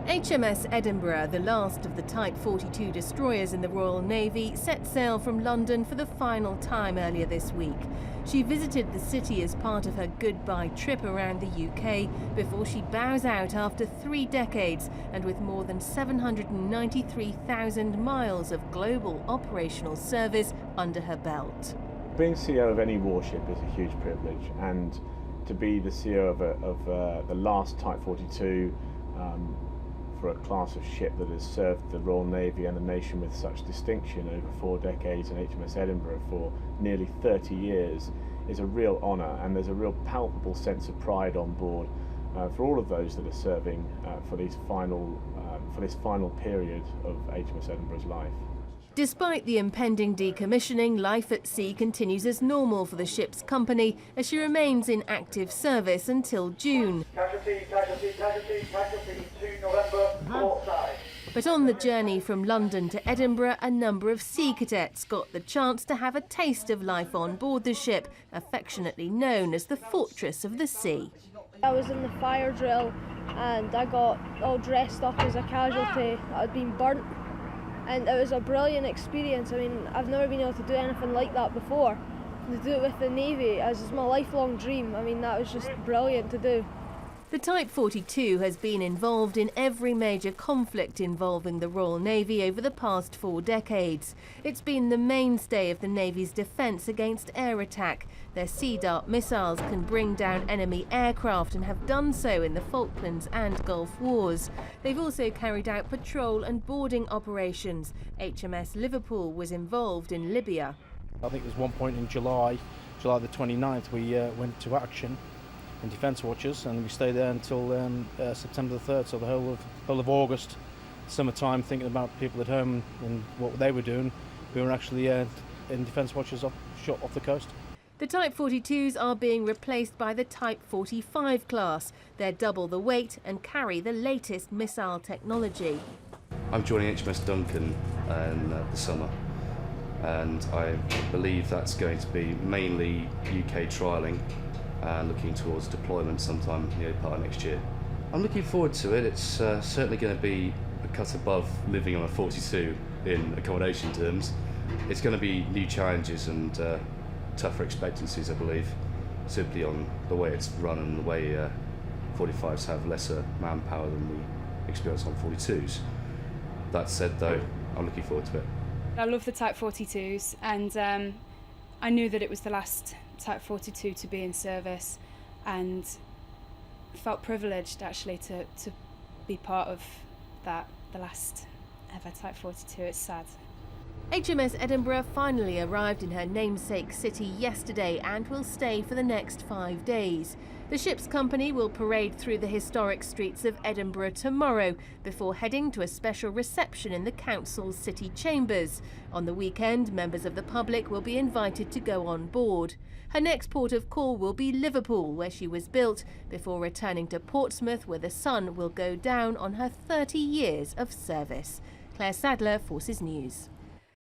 HMS Edinburgh, the last of the Type 42 destroyers in the Royal Navy, set sail from London for the final time earlier this week. She visited the city as part of her goodbye trip around the UK before she bows out after 3 decades and with more than 793,000 miles of global operational service under her belt. Being CEO of any warship is a huge privilege, and to be the CEO of the last Type 42 for a class of ship that has served the Royal Navy and the nation with such distinction over 4 decades, and HMS Edinburgh for nearly 30 years, is a real honour, and there's a real palpable sense of pride on board for all of those that are serving for this final period of HMS Edinburgh's life. Despite the impending decommissioning, life at sea continues as normal for the ship's company as she remains in active service until June. Casualty, 2 November, port side. But on the journey from London to Edinburgh, a number of sea cadets got the chance to have a taste of life on board the ship, affectionately known as the Fortress of the Sea. I was in the fire drill and I got all dressed up as a casualty. I'd been burnt. And it was a brilliant experience. I mean, I've never been able to do anything like that before. To do it with the Navy, as is my lifelong dream, I mean, that was just brilliant to do. The Type 42 has been involved in every major conflict involving the Royal Navy over the past 4 decades. It's been the mainstay of the Navy's defence against air attack. Their Sea Dart missiles can bring down enemy aircraft and have done so in the Falklands and Gulf Wars. They've also carried out patrol and boarding operations. HMS Liverpool was involved in Libya. I think there's one point in July the 29th, we went to action in Defence Watches, and we stayed there until September the 3rd, so the whole of August, summertime, thinking about people at home and what they were doing. We were actually in Defence Watches shot off the coast. The Type 42s are being replaced by the Type 45 class. They're double the weight and carry the latest missile technology. I'm joining HMS Duncan in the summer, and I believe that's going to be mainly UK trialling and looking towards deployment sometime part of next year. I'm looking forward to it. It's certainly going to be a cut above living on a 42 in accommodation terms. It's going to be new challenges and tougher expectancies, I believe, simply on the way it's run and the way 45s have lesser manpower than we experience on 42s. That said, though, I'm looking forward to it. I love the Type 42s, and I knew that it was the last Type 42 to be in service, and felt privileged actually to be part of that, the last ever Type 42. It's sad. HMS Edinburgh finally arrived in her namesake city yesterday and will stay for the next 5 days. The ship's company will parade through the historic streets of Edinburgh tomorrow before heading to a special reception in the council's city chambers. On the weekend, members of the public will be invited to go on board. Her next port of call will be Liverpool, where she was built, before returning to Portsmouth, where the sun will go down on her 30 years of service. Claire Sadler, Forces News.